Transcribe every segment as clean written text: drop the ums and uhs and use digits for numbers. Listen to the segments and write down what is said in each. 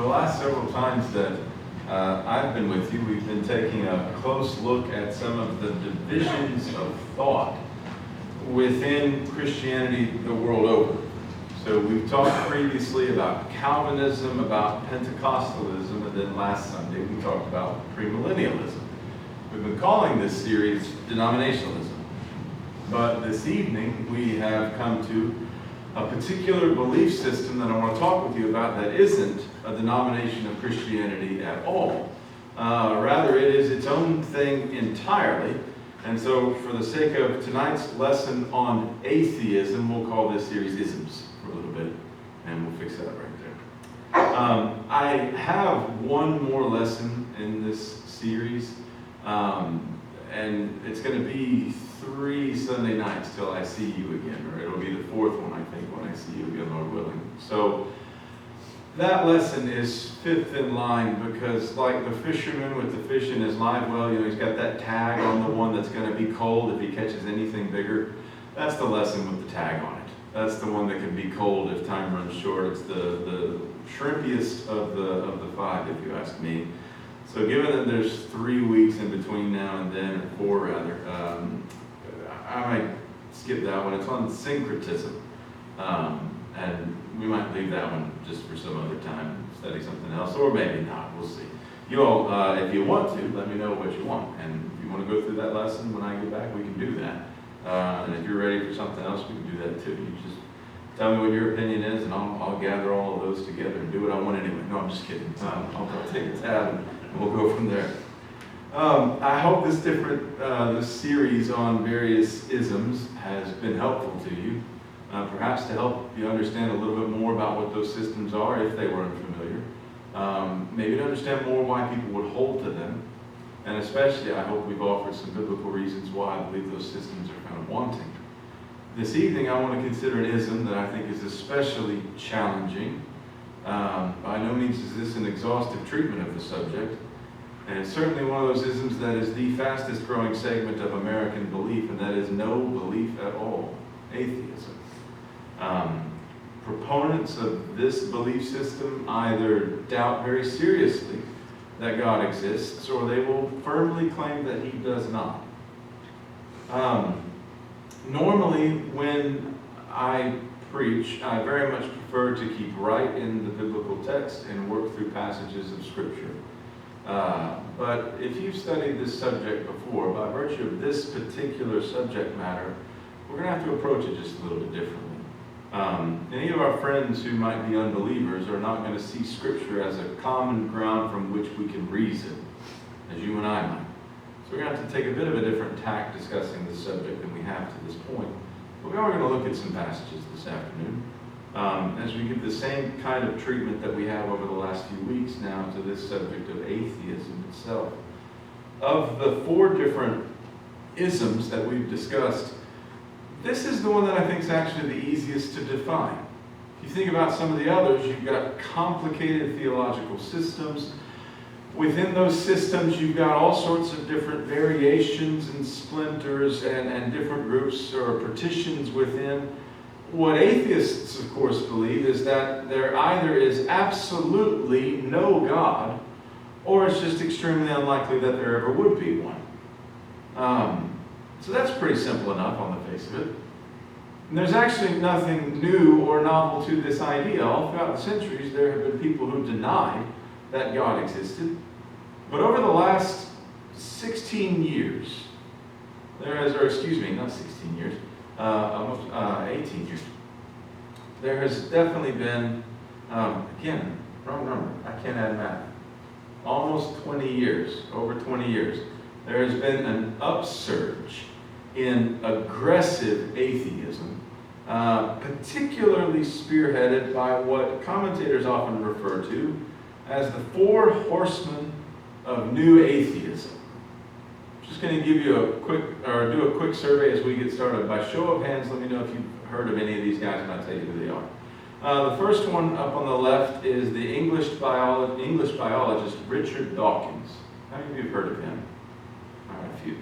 the last several times that I've been with you, we've been taking a close look at some of the divisions of thought within Christianity the world over. So we've talked previously about Calvinism, about Pentecostalism, and then last Sunday we talked about premillennialism. We've been calling this series denominationalism. But this evening we have come to a particular belief system that I want to talk with you about that isn't a denomination of Christianity at all. Rather, it is its own thing entirely. And so for the sake of tonight's lesson on atheism, we'll call this series Isms for a little bit, and we'll fix that right there. I have one more lesson in this series, and it's going to be 3 Sunday nights till I see you again, or it'll be the 4th one, I think, when I see you again, Lord willing. So that lesson is 5th in line because, like the fisherman with the fish in his live well, he's got that tag on the one that's going to be cold if he catches anything bigger. That's the lesson with the tag on it. That's the one that can be cold if time runs short. It's the shrimpiest of the 5, if you ask me. So given that there's 3 weeks in between now and then, or 4 rather, I might skip that one. It's on syncretism. And we might leave that one just for some other time and study something else, or maybe not. We'll see. You all, if you want to, let me know what you want. And if you want to go through that lesson when I get back, we can do that. And if you're ready for something else, we can do that too. You just tell me what your opinion is, and I'll gather all of those together and do what I want anyway. No, I'm just kidding. I'll take a tab and we'll go from there. I hope this series on various isms has been helpful to you, perhaps to help you understand a little bit more about what those systems are, if they were unfamiliar. Maybe to understand more why people would hold to them, and especially I hope we've offered some biblical reasons why I believe those systems are kind of wanting. This evening I want to consider an ism that I think is especially challenging. By no means is this an exhaustive treatment of the subject. And it's certainly one of those isms that is the fastest growing segment of American belief, and that is no belief at all, atheism. Proponents of this belief system either doubt very seriously that God exists, or they will firmly claim that he does not. Normally, when I preach, I very much prefer to keep right in the biblical text and work through passages of Scripture. But if you've studied this subject before, by virtue of this particular subject matter, we're going to have to approach it just a little bit differently. Any of our friends who might be unbelievers are not going to see Scripture as a common ground from which we can reason, as you and I might. So we're going to have to take a bit of a different tack discussing this subject than we have to this point. But we are going to look at some passages this afternoon, as we give the same kind of treatment that we have over the last few weeks now to this subject of atheism itself. Of the 4 different isms that we've discussed, this is the one that I think is actually the easiest to define. If you think about some of the others, you've got complicated theological systems. Within those systems, you've got all sorts of different variations and splinters and different groups or partitions within. What atheists, of course, believe is that there either is absolutely no God, or it's just extremely unlikely that there ever would be one. So that's pretty simple enough on the face of it. And there's actually nothing new or novel to this idea. All throughout the centuries, there have been people who denied that God existed. But over the last 16 years, not 16 years, almost 18 years, there has definitely been, again, wrong number, I can't add math, almost 20 years, over 20 years, there has been an upsurge in aggressive atheism, particularly spearheaded by what commentators often refer to as the 4 horsemen of new atheism. Just going to give you do a quick survey as we get started. By show of hands, let me know if you've heard of any of these guys, and I'll tell you who they are. The first one up on the left is the English biologist Richard Dawkins. How many of you have heard of him? All right, a few.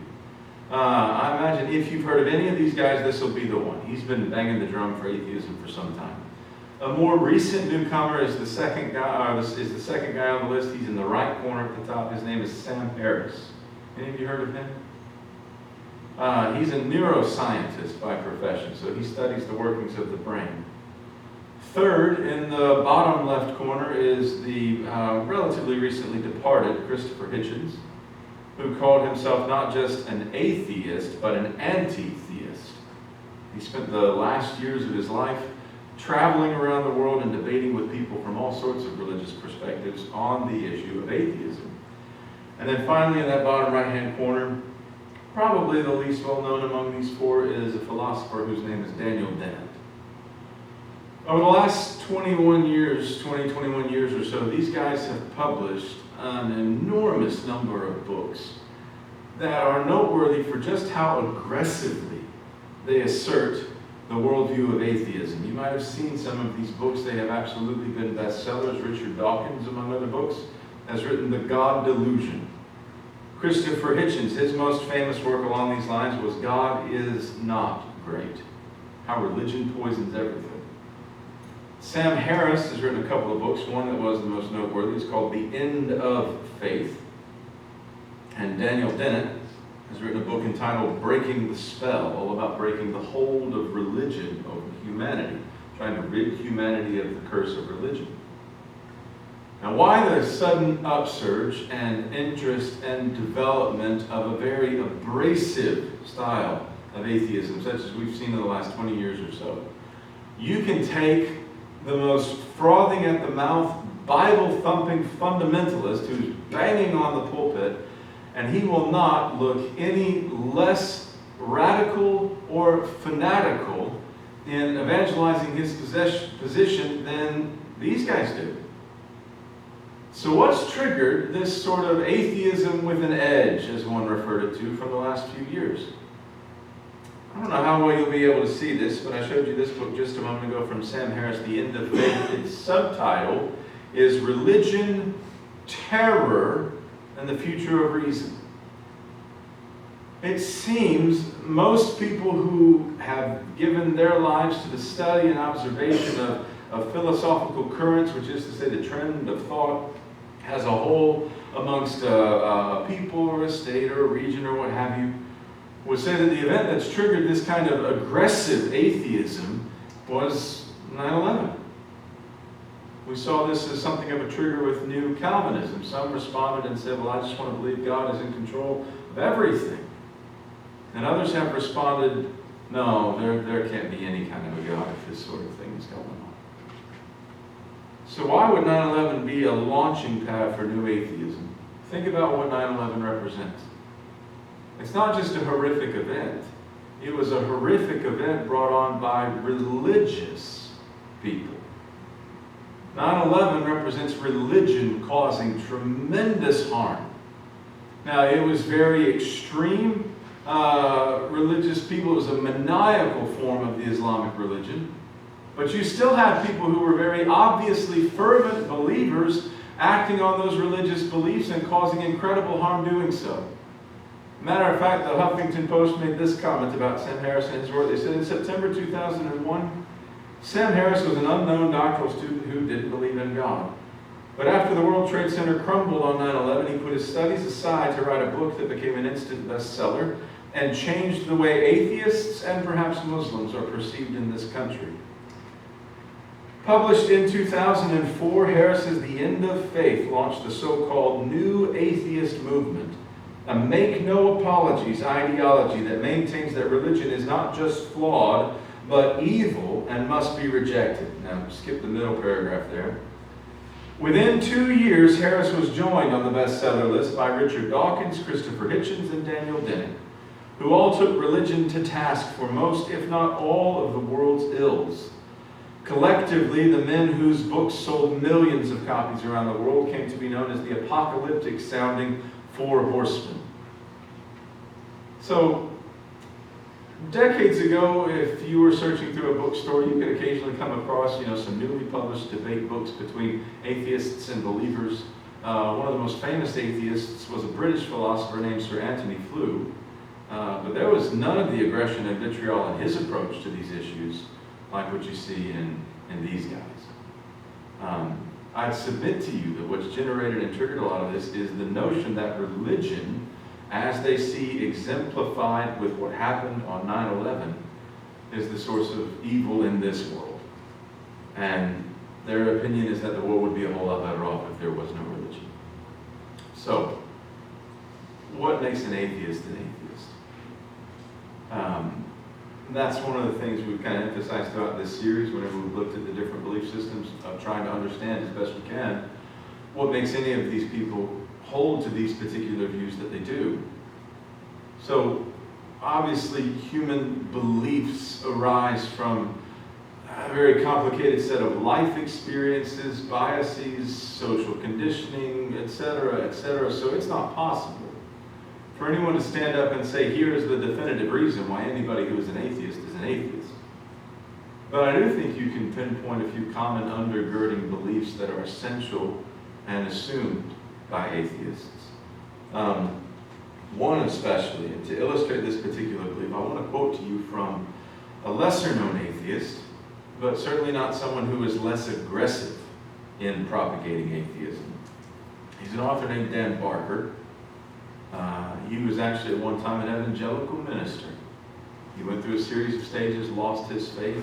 I imagine if you've heard of any of these guys, this will be the one. He's been banging the drum for atheism for some time. A more recent newcomer is the second guy, on the list. He's in the right corner at the top. His name is Sam Harris. Any of you heard of him? He's a neuroscientist by profession, so he studies the workings of the brain. Third, in the bottom left corner, is the relatively recently departed Christopher Hitchens, who called himself not just an atheist, but an anti-theist. He spent the last years of his life traveling around the world and debating with people from all sorts of religious perspectives on the issue of atheism. And then finally, in that bottom right-hand corner, probably the least well-known among these four is a philosopher whose name is Daniel Dennett. Over the last 21 years or so, these guys have published an enormous number of books that are noteworthy for just how aggressively they assert the worldview of atheism. You might have seen some of these books. They have absolutely been bestsellers. Richard Dawkins, among other books, has written The God Delusion. Christopher Hitchens, his most famous work along these lines was God is Not Great: How Religion Poisons Everything. Sam Harris has written a couple of books. One that was the most noteworthy is called The End of Faith. And Daniel Dennett has written a book entitled Breaking the Spell, all about breaking the hold of religion over humanity, trying to rid humanity of the curse of religion. Now, why the sudden upsurge and interest and development of a very abrasive style of atheism, such as we've seen in the last 20 years or so? You can take the most frothing at the mouth, Bible-thumping fundamentalist who's banging on the pulpit, and he will not look any less radical or fanatical in evangelizing his position than these guys do. So what's triggered this sort of atheism with an edge, as one referred it to, from the last few years? I don't know how well you'll be able to see this, but I showed you this book just a moment ago from Sam Harris, The End of Faith. Its subtitle is Religion, Terror, and the Future of Reason. It seems most people who have given their lives to the study and observation of philosophical currents, which is to say the trend of thought as a whole amongst a people or a state or a region or what have you, would say that the event that's triggered this kind of aggressive atheism was 9/11. We saw this as something of a trigger with New Calvinism. Some responded and said, well, I just want to believe God is in control of everything. And others have responded, no, there can't be any kind of a God if this sort of thing is going on. So why would 9/11 be a launching pad for new atheism? Think about what 9/11 represents. It's not just a horrific event. It was a horrific event brought on by religious people. 9/11 represents religion causing tremendous harm. Now, it was very extreme religious people. It was a maniacal form of the Islamic religion. But you still had people who were very obviously fervent believers acting on those religious beliefs and causing incredible harm doing so. Matter of fact, the Huffington Post made this comment about Sam Harris and his work. They said in September 2001, Sam Harris was an unknown doctoral student who didn't believe in God. But after the World Trade Center crumbled on 9/11, he put his studies aside to write a book that became an instant bestseller and changed the way atheists and perhaps Muslims are perceived in this country. Published in 2004, Harris's The End of Faith launched the so-called New Atheist Movement, a make-no-apologies ideology that maintains that religion is not just flawed, but evil and must be rejected. Now, skip the middle paragraph there. Within 2 years, Harris was joined on the bestseller list by Richard Dawkins, Christopher Hitchens, and Daniel Dennett, who all took religion to task for most, if not all, of the world's ills. Collectively, the men whose books sold millions of copies around the world came to be known as the apocalyptic-sounding Four Horsemen. So, decades ago, if you were searching through a bookstore, you could occasionally come across, some newly published debate books between atheists and believers. One of the most famous atheists was a British philosopher named Sir Anthony Flew. But there was none of the aggression and vitriol in his approach to these issues like what you see in these guys. I'd submit to you that what's generated and triggered a lot of this is the notion that religion, as they see exemplified with what happened on 9/11, is the source of evil in this world. And their opinion is that the world would be a whole lot better off if there was no religion. So, what makes an atheist an atheist? That's one of the things we've kind of emphasized throughout this series whenever we've looked at the different belief systems of trying to understand as best we can what makes any of these people hold to these particular views that they do. So, obviously, human beliefs arise from a very complicated set of life experiences, biases, social conditioning, etc., etc. So it's not possible for anyone to stand up and say, here is the definitive reason why anybody who is an atheist is an atheist. But I do think you can pinpoint a few common undergirding beliefs that are essential and assumed by atheists. One especially, and to illustrate this particular belief, I want to quote to you from a lesser-known atheist, but certainly not someone who is less aggressive in propagating atheism. He's an author named Dan Barker. He was actually at one time an evangelical minister. He went through a series of stages, lost his faith,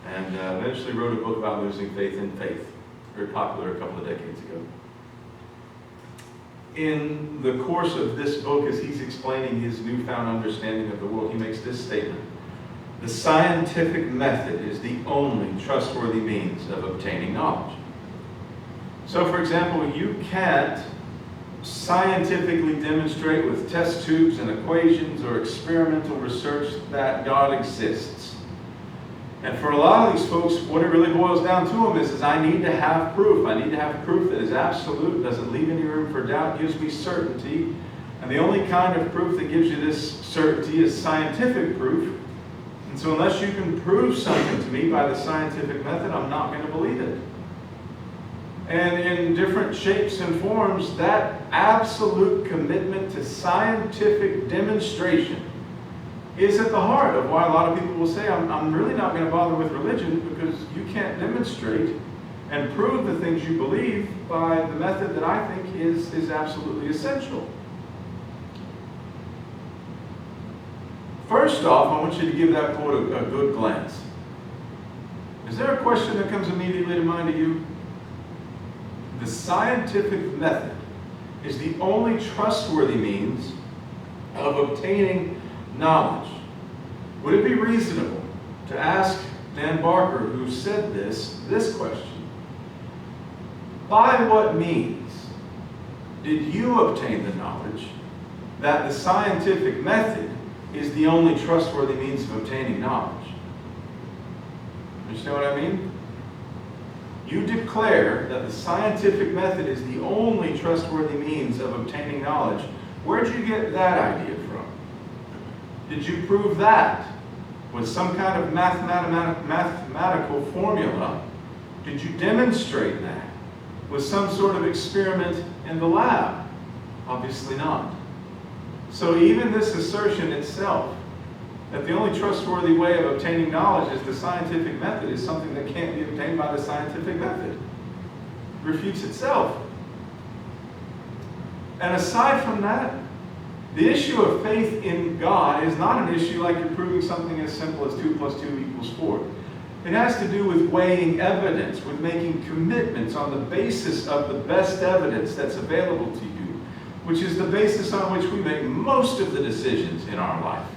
and eventually wrote a book about losing faith in faith. Very popular a couple of decades ago. In the course of this book, as he's explaining his newfound understanding of the world, he makes this statement: the scientific method is the only trustworthy means of obtaining knowledge. So, for example, you can't scientifically demonstrate with test tubes and equations or experimental research that God exists. And for a lot of these folks, what it really boils down to them is I need to have proof. I need to have proof that is absolute, doesn't leave any room for doubt, gives me certainty. And the only kind of proof that gives you this certainty is scientific proof. And so unless you can prove something to me by the scientific method, I'm not going to believe it. And in different shapes and forms, that absolute commitment to scientific demonstration is at the heart of why a lot of people will say, I'm really not going to bother with religion because you can't demonstrate and prove the things you believe by the method that I think is absolutely essential. First off, I want you to give that quote a good glance. Is there a question that comes immediately to mind to you? The scientific method is the only trustworthy means of obtaining knowledge. Would it be reasonable to ask Dan Barker, who said this question: by what means did you obtain the knowledge that the scientific method is the only trustworthy means of obtaining knowledge? Understand what I mean? You declare that the scientific method is the only trustworthy means of obtaining knowledge. Where'd you get that idea from? Did you prove that with some kind of mathematical formula? Did you demonstrate that with some sort of experiment in the lab? Obviously not. So even this assertion itself, that the only trustworthy way of obtaining knowledge is the scientific method, is something that can't be obtained by the scientific method. It refutes itself. And aside from that, the issue of faith in God is not an issue like you're proving something as simple as 2 + 2 = 4. It has to do with weighing evidence, with making commitments on the basis of the best evidence that's available to you, which is the basis on which we make most of the decisions in our life.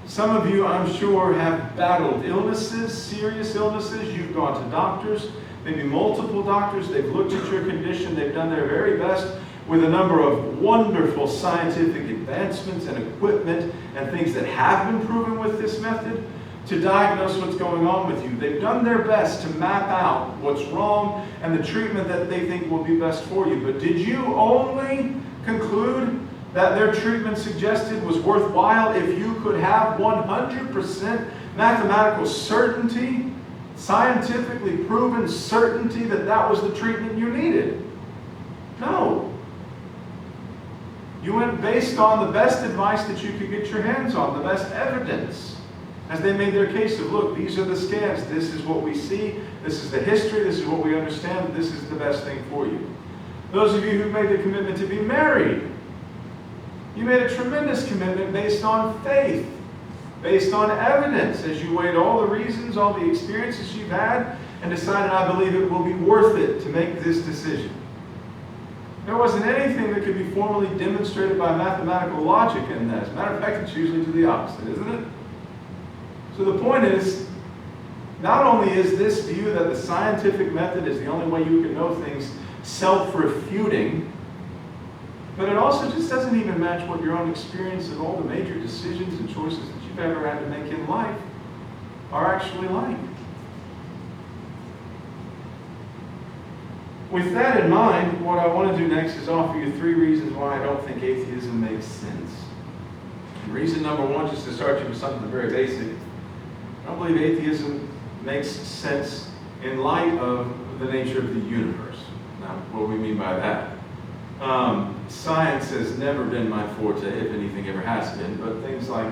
Some of you, I'm sure, have battled illnesses, serious illnesses. You've gone to doctors, maybe multiple doctors. They've looked at your condition. They've done their very best with a number of wonderful scientific advancements and equipment and things that have been proven with this method to diagnose what's going on with you. They've done their best to map out what's wrong and the treatment that they think will be best for you. But did you only conclude that their treatment suggested was worthwhile if you could have 100% mathematical certainty, scientifically proven certainty that that was the treatment you needed? No. You went based on the best advice that you could get your hands on, the best evidence. as they made their case of, look, these are the scans, this is what we see, this is the history, this is what we understand, this is the best thing for you. Those of you who made the commitment to be married, you made a tremendous commitment based on faith, based on evidence, as you weighed all the reasons, all the experiences you've had, and decided, I believe it will be worth it to make this decision. There wasn't anything that could be formally demonstrated by mathematical logic in that. As a matter of fact, it's usually to the opposite, isn't it? So the point is, not only is this view that the scientific method is the only way you can know things self-refuting, but it also just doesn't even match what your own experience of all the major decisions and choices that you've ever had to make in life are actually like. With that in mind, what I want to do next is offer you 3 reasons why I don't think atheism makes sense. Reason number 1, just to start you with something very basic, I don't believe atheism makes sense in light of the nature of the universe. Now, what do we mean by that? Science has never been my forte, if anything ever has been, but things like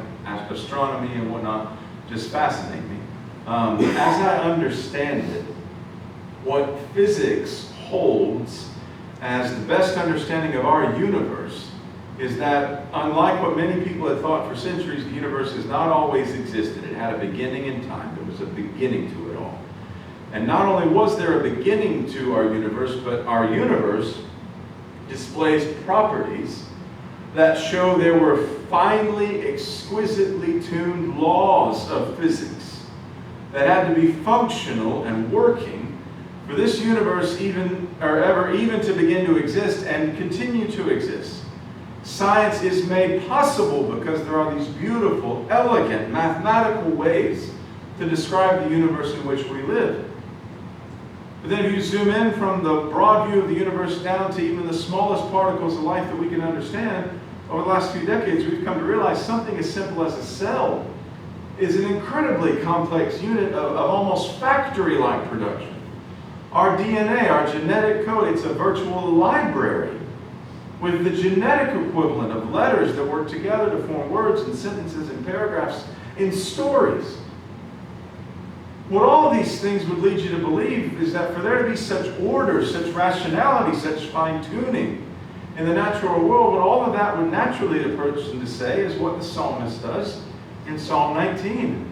astronomy and whatnot just fascinate me. As I understand it, what physics holds as the best understanding of our universe is that, unlike what many people had thought for centuries, the universe has not always existed. It had a beginning in time. There was a beginning to it all. And not only was there a beginning to our universe, but our universe displays properties that show there were finely, exquisitely tuned laws of physics that had to be functional and working for this universe even to begin to exist and continue to exist. Science is made possible because there are these beautiful, elegant, mathematical ways to describe the universe in which we live. But then if you zoom in from the broad view of the universe down to even the smallest particles of life that we can understand, over the last few decades we've come to realize something as simple as a cell is an incredibly complex unit of almost factory-like production. Our DNA, our genetic code, it's a virtual library with the genetic equivalent of letters that work together to form words and sentences and paragraphs in stories. What all these things would lead you to believe is that for there to be such order, such rationality, such fine-tuning in the natural world, what all of that would naturally lead a person to say is what the psalmist does in Psalm 19.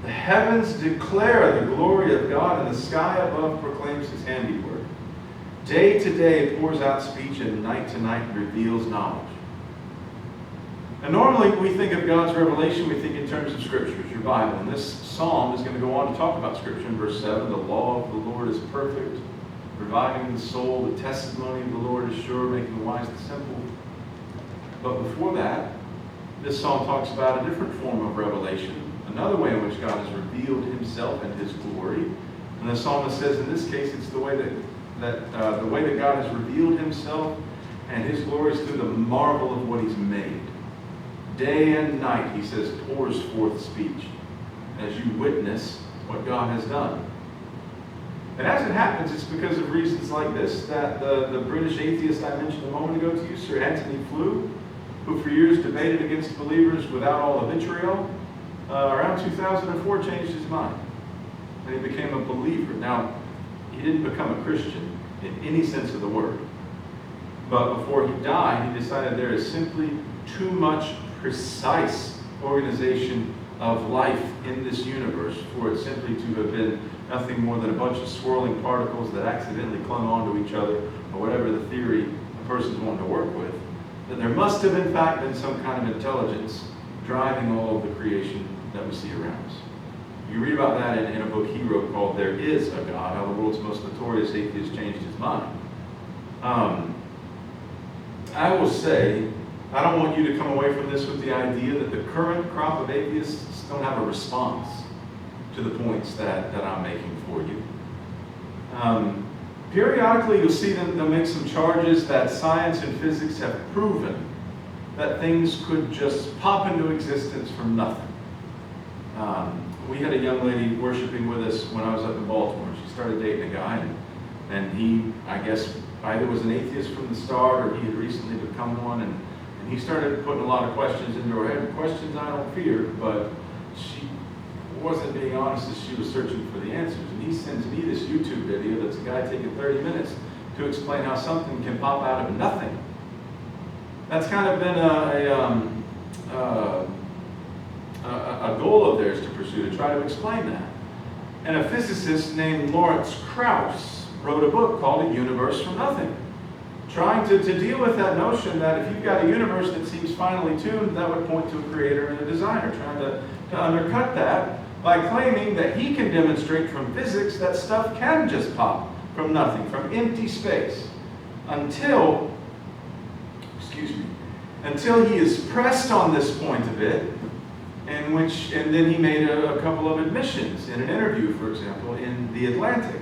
The heavens declare the glory of God, and the sky above proclaims his handiwork. Day to day pours out speech, and night to night reveals knowledge. And normally we think of God's revelation, we think in terms of Scriptures, your Bible. And this psalm is going to go on to talk about Scripture in verse 7. The law of the Lord is perfect, reviving the soul. The testimony of the Lord is sure, making wise the simple. But before that, this psalm talks about a different form of revelation, another way in which God has revealed himself and his glory. And the psalmist says in this case, it's the way that God has revealed himself and his glory is through the marvel of what he's made. Day and night, he says, pours forth speech as you witness what God has done. And as it happens, it's because of reasons like this that the British atheist I mentioned a moment ago to you, Sir Anthony Flew, who for years debated against believers without all the vitriol, around 2004 changed his mind. And he became a believer. Now, he didn't become a Christian in any sense of the word. But before he died, he decided there is simply too much precise organization of life in this universe for it simply to have been nothing more than a bunch of swirling particles that accidentally clung onto each other, or whatever the theory a person's wanting to work with. That there must have in fact been some kind of intelligence driving all of the creation that we see around us. You read about that in a book he wrote called There Is a God, How the World's Most Notorious Atheist Changed His Mind. I will say, I don't want you to come away from this with the idea that the current crop of atheists don't have a response to the points that I'm making for you. Periodically, you'll see them, they'll make some charges that science and physics have proven that things could just pop into existence from nothing. We had a young lady worshiping with us when I was up in Baltimore. She started dating a guy, and he, I guess, either was an atheist from the start or he had recently become one, and he started putting a lot of questions into her head. Questions I don't fear, but wasn't being honest as she was searching for the answers. And he sends me this YouTube video that's a guy taking 30 minutes to explain how something can pop out of nothing. That's kind of been a goal of theirs to pursue, to try to explain that. And a physicist named Lawrence Krauss wrote a book called A Universe from Nothing, trying to deal with that notion that if you've got a universe that seems finely tuned, that would point to a creator and a designer, trying to undercut that by claiming that he can demonstrate from physics that stuff can just pop from nothing, from empty space, until he is pressed on this point a bit, and then he made a couple of admissions in an interview, for example, in The Atlantic.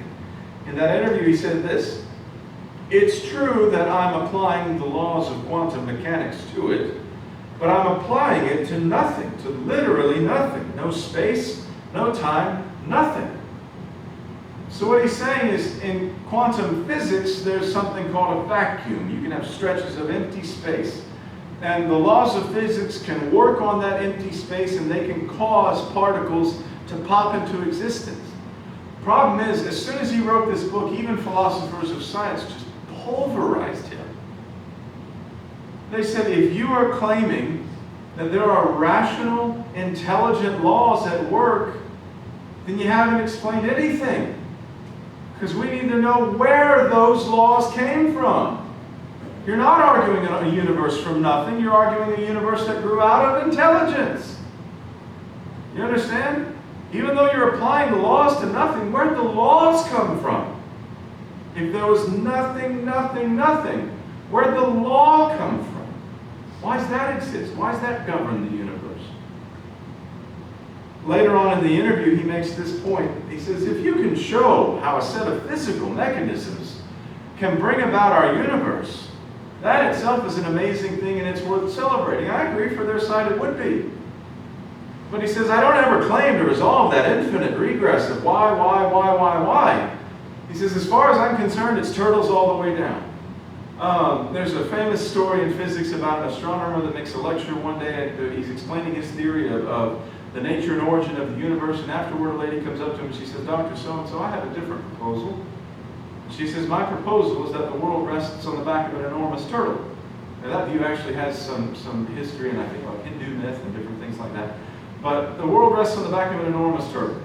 In that interview, he said this: "It's true that I'm applying the laws of quantum mechanics to it, but I'm applying it to nothing, to literally nothing. No space, no time, nothing." So what he's saying is, in quantum physics, there's something called a vacuum. You can have stretches of empty space. And the laws of physics can work on that empty space, and they can cause particles to pop into existence. Problem is, as soon as he wrote this book, even philosophers of science just pulverized him. They said, if you are claiming that there are rational, intelligent laws at work, then you haven't explained anything. Because we need to know where those laws came from. You're not arguing a universe from nothing. You're arguing a universe that grew out of intelligence. You understand? Even though you're applying the laws to nothing, where'd the laws come from? If there was nothing, where'd the law come from? Why does that exist? Why does that govern the universe? Later on in the interview, he makes this point. He says, if you can show how a set of physical mechanisms can bring about our universe, that itself is an amazing thing and it's worth celebrating. I agree, for their side it would be. But he says, I don't ever claim to resolve that infinite regress of why. He says, as far as I'm concerned, it's turtles all the way down. There's a famous story in physics about an astronomer that makes a lecture one day. He's explaining his theory of the nature and origin of the universe, and afterward a lady comes up to him and she says, Dr. So-and-so, I have a different proposal. She says, my proposal is that the world rests on the back of an enormous turtle. Now that view actually has some history, and I think like Hindu myth and different things like that. But the world rests on the back of an enormous turtle.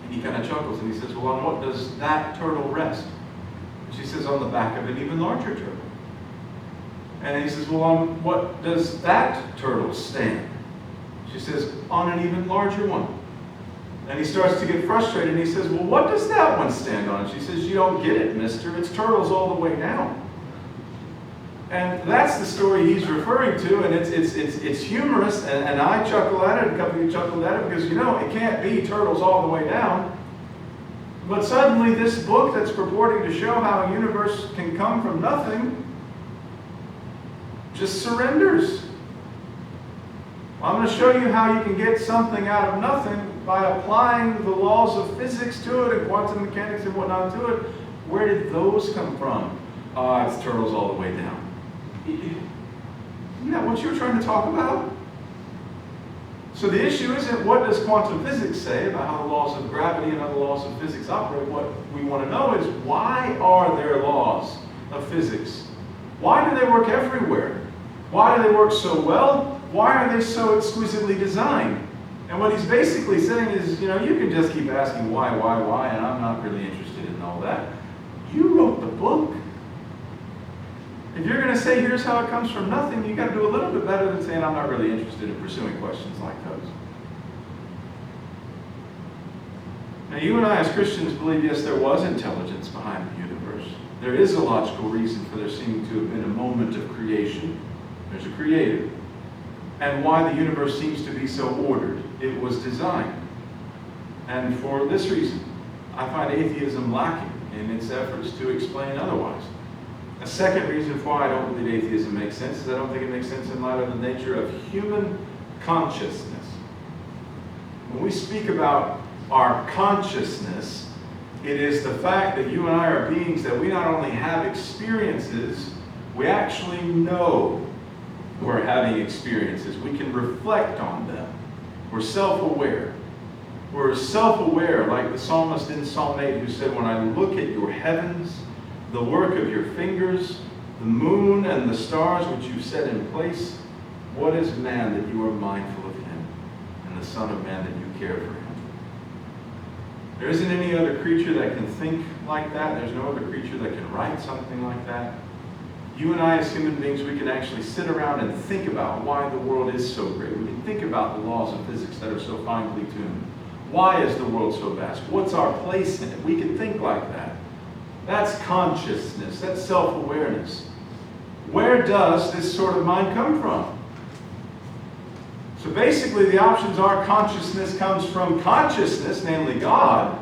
And he kind of chuckles and he says, well, on what does that turtle rest? And she says, on the back of an even larger turtle. And he says, well, on what does that turtle stand? She says, on an even larger one. And he starts to get frustrated, and he says, well, what does that one stand on? And she says, you don't get it, mister. It's turtles all the way down. And that's the story he's referring to, and it's humorous, and I chuckle at it, and a couple of you chuckle at it, because, you know, it can't be turtles all the way down. But suddenly this book that's purporting to show how a universe can come from nothing just surrenders. I'm going to show you how you can get something out of nothing by applying the laws of physics to it and quantum mechanics and whatnot to it. Where did those come from? It's turtles all the way down. Isn't that what you were trying to talk about? So the issue isn't what does quantum physics say about how the laws of gravity and other laws of physics operate. What we want to know is, why are there laws of physics? Why do they work everywhere? Why do they work so well? Why are they so exquisitely designed? And what he's basically saying is, you know, you can just keep asking why, and I'm not really interested in all that. You wrote the book. If you're going to say, here's how it comes from nothing, you got to do a little bit better than saying, I'm not really interested in pursuing questions like those. Now, you and I as Christians believe, yes, there was intelligence behind the universe. There is a logical reason for there seeming to have been a moment of creation. There's a creator. And why the universe seems to be so ordered. It was designed. And for this reason, I find atheism lacking in its efforts to explain otherwise. A second reason why I don't believe atheism makes sense is I don't think it makes sense in light of the nature of human consciousness. When we speak about our consciousness, it is the fact that you and I are beings that we not only have experiences, we actually know we're having experiences. We can reflect on them. We're self-aware. We're self-aware, like the psalmist in Psalm 8 who said, when I look at your heavens, the work of your fingers, the moon and the stars which you set in place, what is man that you are mindful of him, and the Son of Man that you care for him? There isn't any other creature that can think like that. There's no other creature that can write something like that. You and I as human beings, we can actually sit around and think about why the world is so great. We can think about the laws of physics that are so finely tuned. Why is the world so vast? What's our place in it? We can think like that. That's consciousness. That's self-awareness. Where does this sort of mind come from? So basically the options are consciousness comes from consciousness, namely God,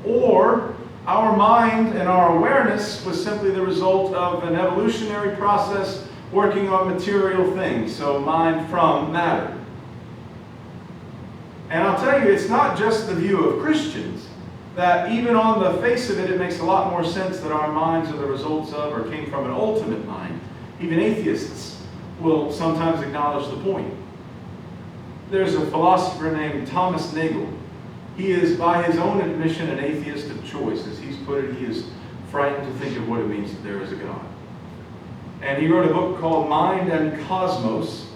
or our mind and our awareness was simply the result of an evolutionary process working on material things, so mind from matter. And I'll tell you, it's not just the view of Christians, that even on the face of it, it makes a lot more sense that our minds are the results of or came from an ultimate mind. Even atheists will sometimes acknowledge the point. There's a philosopher named Thomas Nagel. He is, by his own admission, an atheist of choice. As he's put it, he is frightened to think of what it means that there is a God. And he wrote a book called Mind and Cosmos.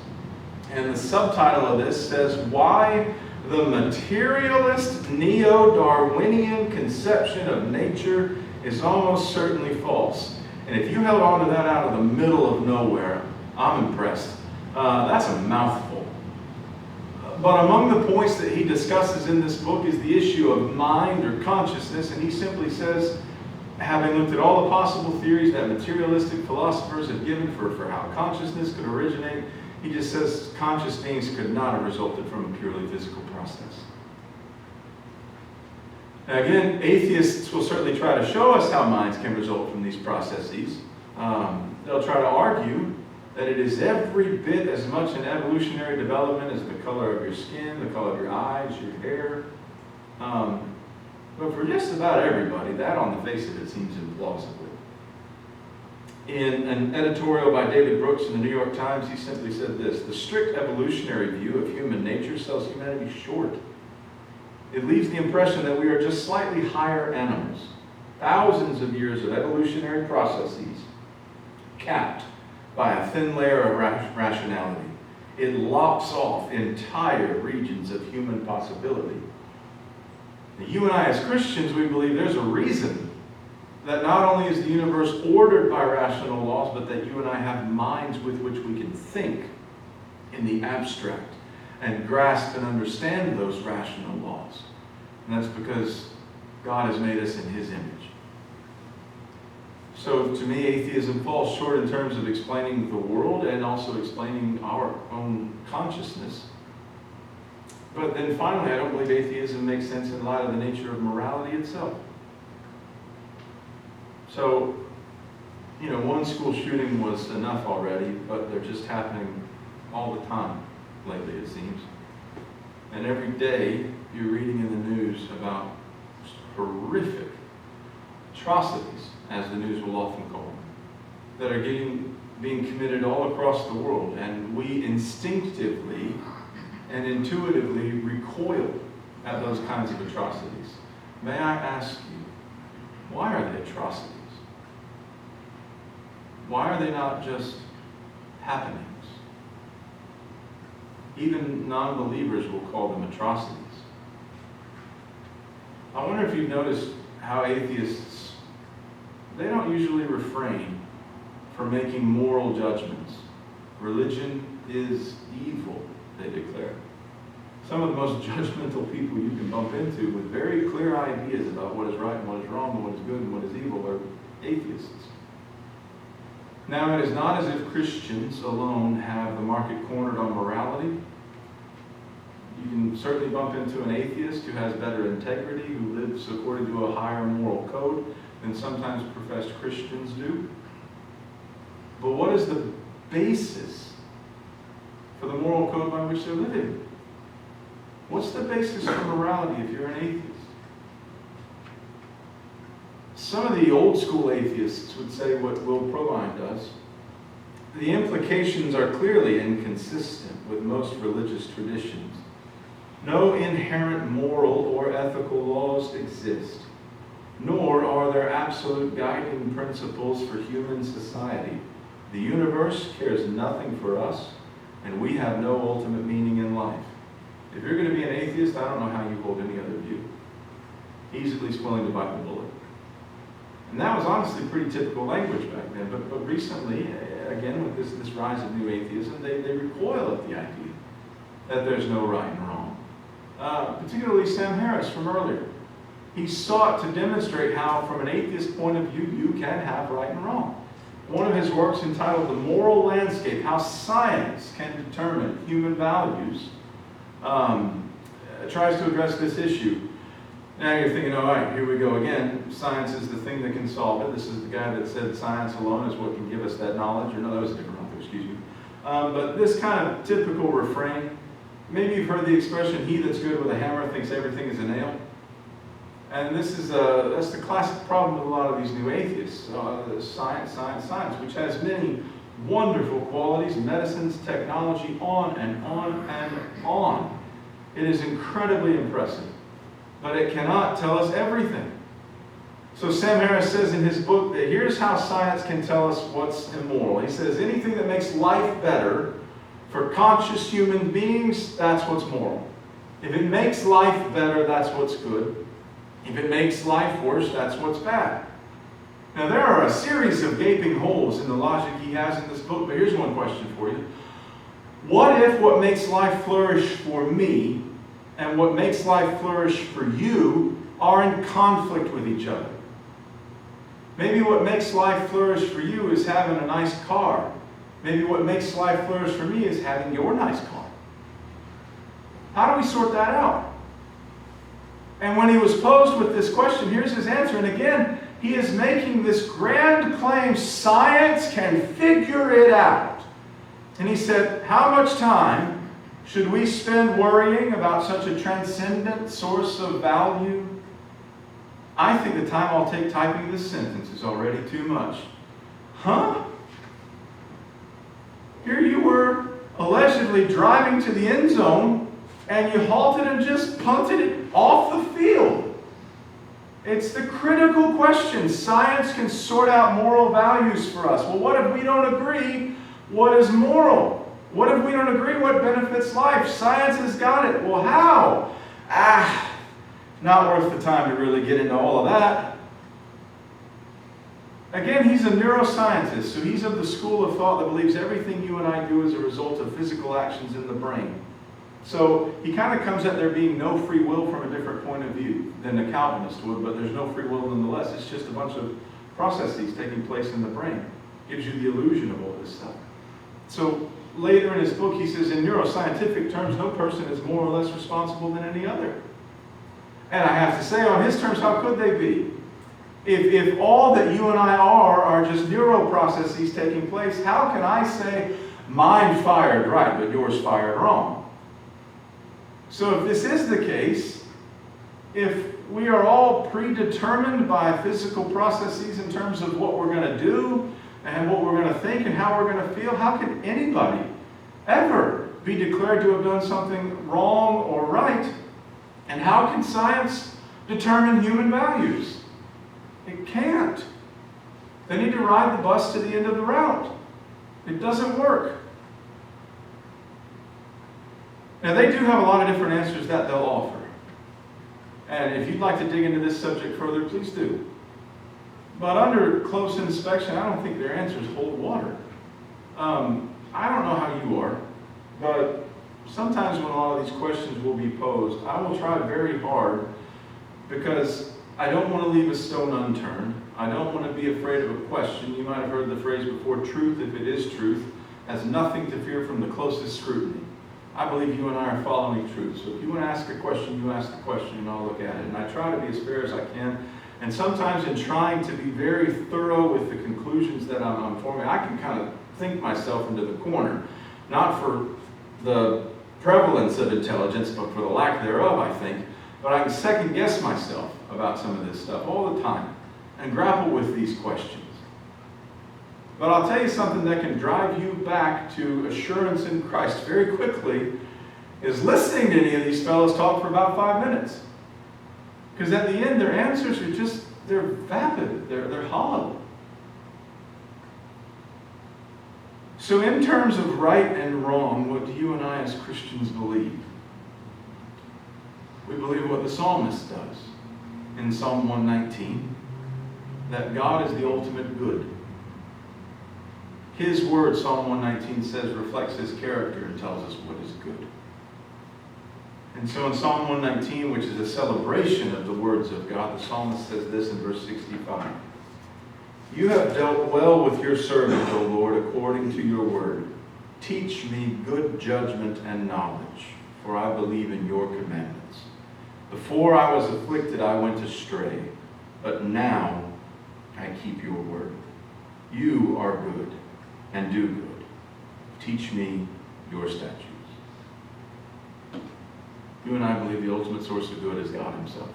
And the subtitle of this says, Why the Materialist Neo-Darwinian Conception of Nature is Almost Certainly False. And if you held on to that out of the middle of nowhere, I'm impressed. That's a mouthful. But among the points that he discusses in this book is the issue of mind or consciousness, and he simply says, having looked at all the possible theories that materialistic philosophers have given for how consciousness could originate, he just says conscious beings could not have resulted from a purely physical process. Now again, atheists will certainly try to show us how minds can result from these processes. They'll try to argue that it is every bit as much an evolutionary development as the color of your skin, the color of your eyes, your hair. But for just about everybody, that on the face of it seems implausible. In an editorial by David Brooks in the New York Times, he simply said this: the strict evolutionary view of human nature sells humanity short. It leaves the impression that we are just slightly higher animals. Thousands of years of evolutionary processes capped by a thin layer of rationality. It lops off entire regions of human possibility. Now, you and I as Christians, we believe there's a reason that not only is the universe ordered by rational laws, but that you and I have minds with which we can think in the abstract and grasp and understand those rational laws. And that's because God has made us in His image. So to me, atheism falls short in terms of explaining the world and also explaining our own consciousness. But then finally, I don't believe atheism makes sense in light of the nature of morality itself. So, one school shooting was enough already, but they're just happening all the time lately, it seems. And every day, you're reading in the news about horrific atrocities, as the news will often call them, that are being committed all across the world. And we instinctively and intuitively recoil at those kinds of atrocities. May I ask you, why are they atrocities? Why are they not just happenings? Even non-believers will call them atrocities. I wonder if you've noticed how atheists, they don't usually refrain from making moral judgments. Religion is evil, they declare. Some of the most judgmental people you can bump into with very clear ideas about what is right and what is wrong and what is good and what is evil are atheists. Now, it is not as if Christians alone have the market cornered on morality. You can certainly bump into an atheist who has better integrity, who lives according to a higher moral code than sometimes professed Christians do. But what is the basis for the moral code by which they're living? What's the basis for morality if you're an atheist? Some of the old school atheists would say what Will Provine does. The implications are clearly inconsistent with most religious traditions. No inherent moral or ethical laws exist, nor are there absolute guiding principles for human society. The universe cares nothing for us, and we have no ultimate meaning in life. If you're going to be an atheist, I don't know how you hold any other view. He's at least willing to bite the bullet. And that was honestly pretty typical language back then. But recently, again, with this rise of new atheism, they recoil at the idea that there's no right and wrong. Particularly Sam Harris from earlier. He sought to demonstrate how, from an atheist point of view, you can have right and wrong. One of his works entitled The Moral Landscape, How Science Can Determine Human Values, tries to address this issue. Now you're thinking, all right, here we go again. Science is the thing that can solve it. This is the guy that said science alone is what can give us that knowledge. Or no, that was a different author, excuse me. But this kind of typical refrain, maybe you've heard the expression, he that's good with a hammer thinks everything is a nail. And that's the classic problem with a lot of these new atheists. Science, science, science, which has many wonderful qualities, medicines, technology, on and on and on. It is incredibly impressive, but it cannot tell us everything. So Sam Harris says in his book that here's how science can tell us what's immoral. He says anything that makes life better for conscious human beings, that's what's moral. If it makes life better, that's what's good. If it makes life worse, that's what's bad. Now there are a series of gaping holes in the logic he has in this book, but here's one question for you. What if what makes life flourish for me and what makes life flourish for you are in conflict with each other? Maybe what makes life flourish for you is having a nice car. Maybe what makes life flourish for me is having your nice car. How do we sort that out? And when he was posed with this question, here's his answer. And again, he is making this grand claim, science can figure it out. And he said, how much time should we spend worrying about such a transcendent source of value? I think the time I'll take typing this sentence is already too much. Huh? Here you were allegedly driving to the end zone, and you halted and just punted it off the field. It's the critical question. Science can sort out moral values for us. Well, what if we don't agree what is moral? What if we don't agree what benefits life? Science has got it. Well, how? Not worth the time to really get into all of that. Again, he's a neuroscientist, so he's of the school of thought that believes everything you and I do is a result of physical actions in the brain. So he kind of comes at there being no free will from a different point of view than a Calvinist would, but there's no free will nonetheless. It's just a bunch of processes taking place in the brain. Gives you the illusion of all this stuff. So later in his book, he says, in neuroscientific terms, no person is more or less responsible than any other. And I have to say, on his terms, how could they be? If all that you and I are just neural processes taking place, how can I say, mine fired right, but yours fired wrong? So if this is the case, if we are all predetermined by physical processes in terms of what we're going to do and what we're going to think and how we're going to feel, how can anybody ever be declared to have done something wrong or right? And how can science determine human values? It can't. They need to ride the bus to the end of the route. It doesn't work. Now, they do have a lot of different answers that they'll offer. And if you'd like to dig into this subject further, please do. But under close inspection, I don't think their answers hold water. I don't know how you are, but sometimes when a lot of these questions will be posed, I will try very hard because I don't want to leave a stone unturned. I don't want to be afraid of a question. You might have heard the phrase before, truth, if it is truth, has nothing to fear from the closest scrutiny. I believe you and I are following truth. So if you want to ask a question, you ask the question and I'll look at it. And I try to be as fair as I can. And sometimes in trying to be very thorough with the conclusions that I'm forming, I can kind of think myself into the corner. Not for the prevalence of intelligence, but for the lack thereof, I think. But I can second guess myself about some of this stuff all the time and grapple with these questions. But I'll tell you something that can drive you back to assurance in Christ very quickly is listening to any of these fellows talk for about 5 minutes. Because at the end, their answers are just, they're vapid, they're hollow. So in terms of right and wrong, what do you and I as Christians believe? We believe what the psalmist does in Psalm 119, that God is the ultimate good. His word, Psalm 119 says, reflects his character and tells us what is good. And so in Psalm 119, which is a celebration of the words of God, the psalmist says this in verse 65. You have dealt well with your servant, O Lord, according to your word. Teach me good judgment and knowledge, for I believe in your commandments. Before I was afflicted, I went astray, but now I keep your word. You are good and do good. Teach me your statutes. You and I believe the ultimate source of good is God himself.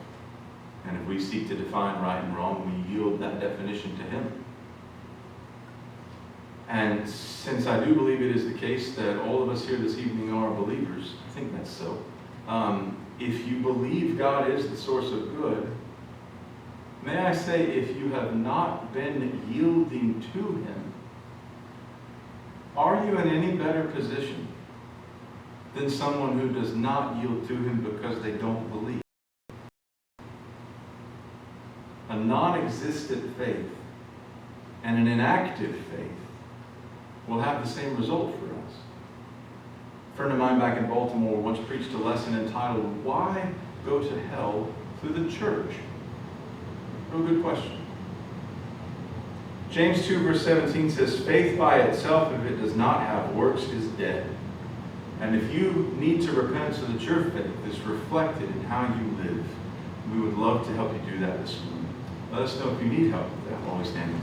And if we seek to define right and wrong, we yield that definition to him. And since I do believe it is the case that all of us here this evening are believers, I think that's so. If you believe God is the source of good, may I say, if you have not been yielding to him, are you in any better position than someone who does not yield to him because they don't believe? A non-existent faith and an inactive faith will have the same result for us. A friend of mine back in Baltimore once preached a lesson entitled, Why Go to Hell Through the Church? Real good question. James 2 verse 17 says, faith by itself, if it does not have works, is dead. And if you need to repent so that your faith is reflected in how you live, we would love to help you do that this morning. Let us know if you need help with that while we stand.